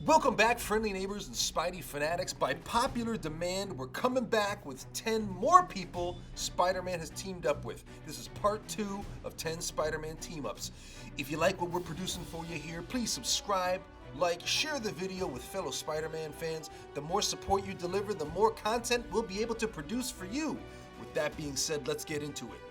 Welcome back, friendly neighbors and Spidey fanatics. By popular demand, we're coming back with 10 more people Spider-Man has teamed up with. This is part 2 of 10 Spider-Man team-ups. If you like what we're producing for you here, please subscribe, like, share the video with fellow Spider-Man fans. The more support you deliver, the more content we'll be able to produce for you. With that being said, let's get into it.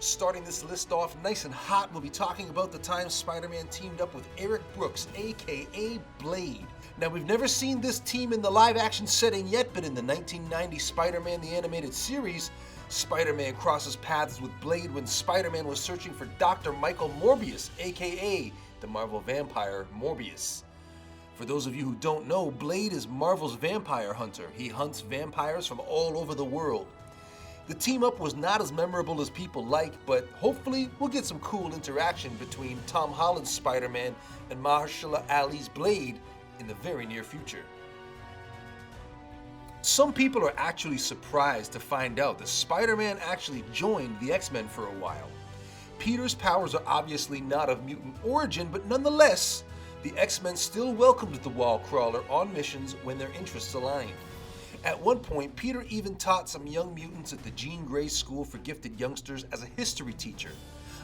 Starting this list off nice and hot, we'll be talking about the time Spider-Man teamed up with Eric Brooks, aka Blade. Now, we've never seen this team in the live-action setting yet, but in the 1990 Spider-Man the Animated Series, Spider-Man crosses paths with Blade when Spider-Man was searching for Dr. Michael Morbius, aka the Marvel vampire Morbius. For those of you who don't know, Blade is Marvel's vampire hunter. He hunts vampires from all over the world. The team-up was not as memorable as people like, but hopefully we'll get some cool interaction between Tom Holland's Spider-Man and Mahershala Ali's Blade in the very near future. Some people are actually surprised to find out that Spider-Man actually joined the X-Men for a while. Peter's powers are obviously not of mutant origin, but nonetheless, the X-Men still welcomed the Wall Crawler on missions when their interests aligned. At one point, Peter even taught some young mutants at the Jean Grey School for Gifted Youngsters as a history teacher.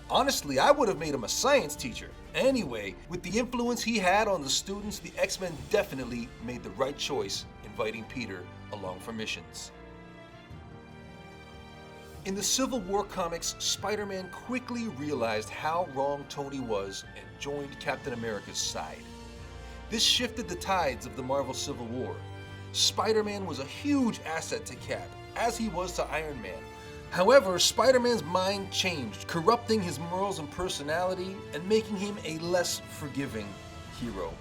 Honestly, I would have made him a science teacher. Anyway, with the influence he had on the students, the X-Men definitely made the right choice inviting Peter along for missions. In the Civil War comics, Spider-Man quickly realized how wrong Tony was and joined Captain America's side. This shifted the tides of the Marvel Civil War. Spider-Man was a huge asset to Cap, as he was to Iron Man. However, Spider-Man's mind changed, corrupting his morals and personality and making him a less forgiving hero.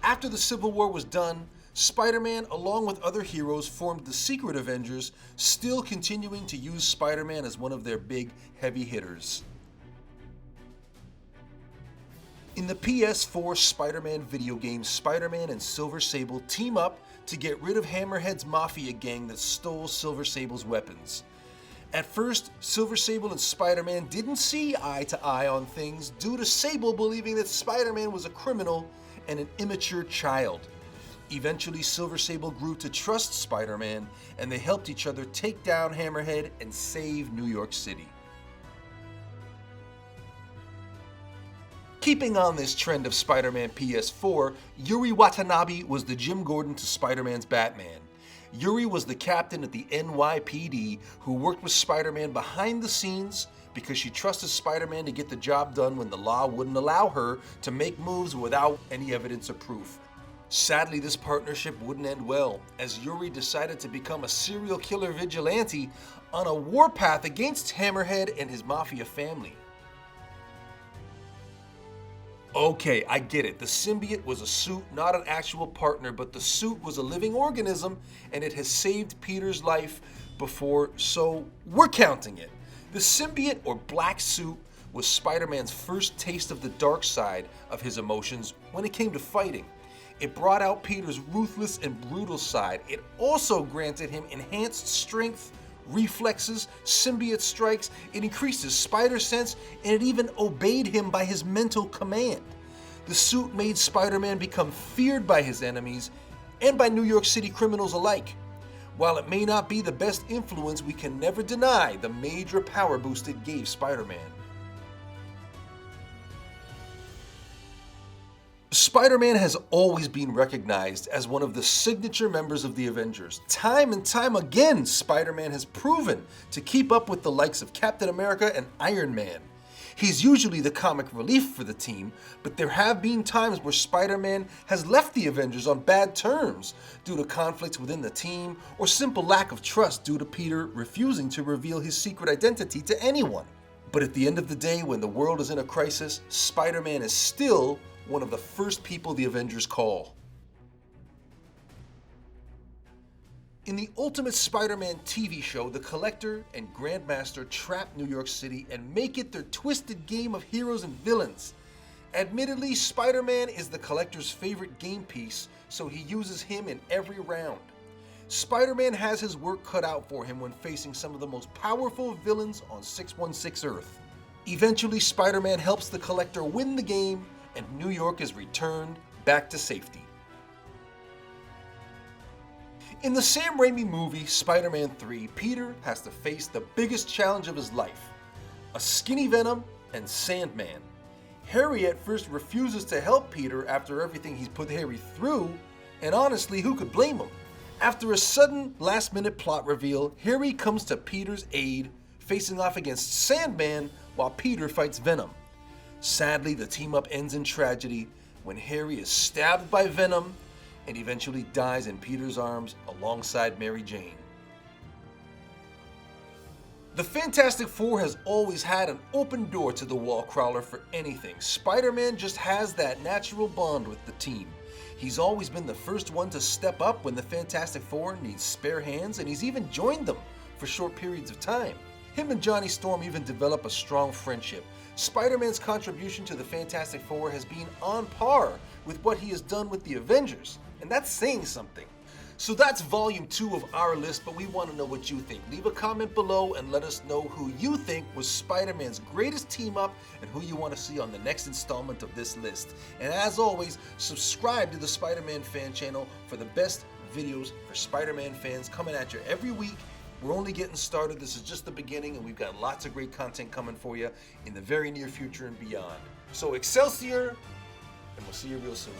After the Civil War was done, Spider-Man, along with other heroes, formed the Secret Avengers, still continuing to use Spider-Man as one of their big, heavy hitters. In the PS4 Spider-Man video game, Spider-Man and Silver Sable team up to get rid of Hammerhead's mafia gang that stole Silver Sable's weapons. At first, Silver Sable and Spider-Man didn't see eye to eye on things due to Sable believing that Spider-Man was a criminal and an immature child. Eventually, Silver Sable grew to trust Spider-Man, and they helped each other take down Hammerhead and save New York City. Keeping on this trend of Spider-Man PS4, Yuri Watanabe was the Jim Gordon to Spider-Man's Batman. Yuri was the captain at the NYPD who worked with Spider-Man behind the scenes because she trusted Spider-Man to get the job done when the law wouldn't allow her to make moves without any evidence or proof. Sadly, this partnership wouldn't end well, as Yuri decided to become a serial killer vigilante on a warpath against Hammerhead and his mafia family. Okay, I get it. The symbiote was a suit, not an actual partner, but the suit was a living organism and it has saved Peter's life before, so we're counting it. The symbiote, or black suit, was Spider-Man's first taste of the dark side of his emotions when it came to fighting. It brought out Peter's ruthless and brutal side. It also granted him enhanced strength, reflexes, symbiote strikes, it increased his spider sense, and it even obeyed him by his mental command. The suit made Spider-Man become feared by his enemies and by New York City criminals alike. While it may not be the best influence, we can never deny the major power boost it gave Spider-Man. Spider-Man has always been recognized as one of the signature members of the Avengers. Time and time again, Spider-Man has proven to keep up with the likes of Captain America and Iron Man. He's usually the comic relief for the team, but there have been times where Spider-Man has left the Avengers on bad terms due to conflicts within the team or simple lack of trust due to Peter refusing to reveal his secret identity to anyone. But at the end of the day, when the world is in a crisis, Spider-Man is still one of the first people the Avengers call. In the Ultimate Spider-Man TV show, the Collector and Grandmaster trap New York City and make it their twisted game of heroes and villains. Admittedly, Spider-Man is the Collector's favorite game piece, so he uses him in every round. Spider-Man has his work cut out for him when facing some of the most powerful villains on 616 Earth. Eventually, Spider-Man helps the Collector win the game, and New York is returned back to safety. In the Sam Raimi movie Spider-Man 3, Peter has to face the biggest challenge of his life: a skinny Venom and Sandman. Harry at first refuses to help Peter after everything he's put Harry through, and honestly, who could blame him? After a sudden last-minute plot reveal, Harry comes to Peter's aid, facing off against Sandman while Peter fights Venom. Sadly, the team-up ends in tragedy when Harry is stabbed by Venom and eventually dies in Peter's arms alongside Mary Jane. The Fantastic Four has always had an open door to the wall crawler for anything. Spider-Man just has that natural bond with the team. He's always been the first one to step up when the Fantastic Four needs spare hands, and he's even joined them for short periods of time. Him and Johnny Storm even develop a strong friendship. Spider-Man's contribution to the Fantastic Four has been on par with what he has done with the Avengers, and that's saying something. So that's volume 2 of our list, but we want to know what you think. Leave a comment below and let us know who you think was Spider-Man's greatest team up and who you want to see on the next installment of this list. And as always, subscribe to the Spider-Man fan channel for the best videos for Spider-Man fans coming at you every week. We're only getting started. This is just the beginning, and we've got lots of great content coming for you in the very near future and beyond. So Excelsior, and we'll see you real soon.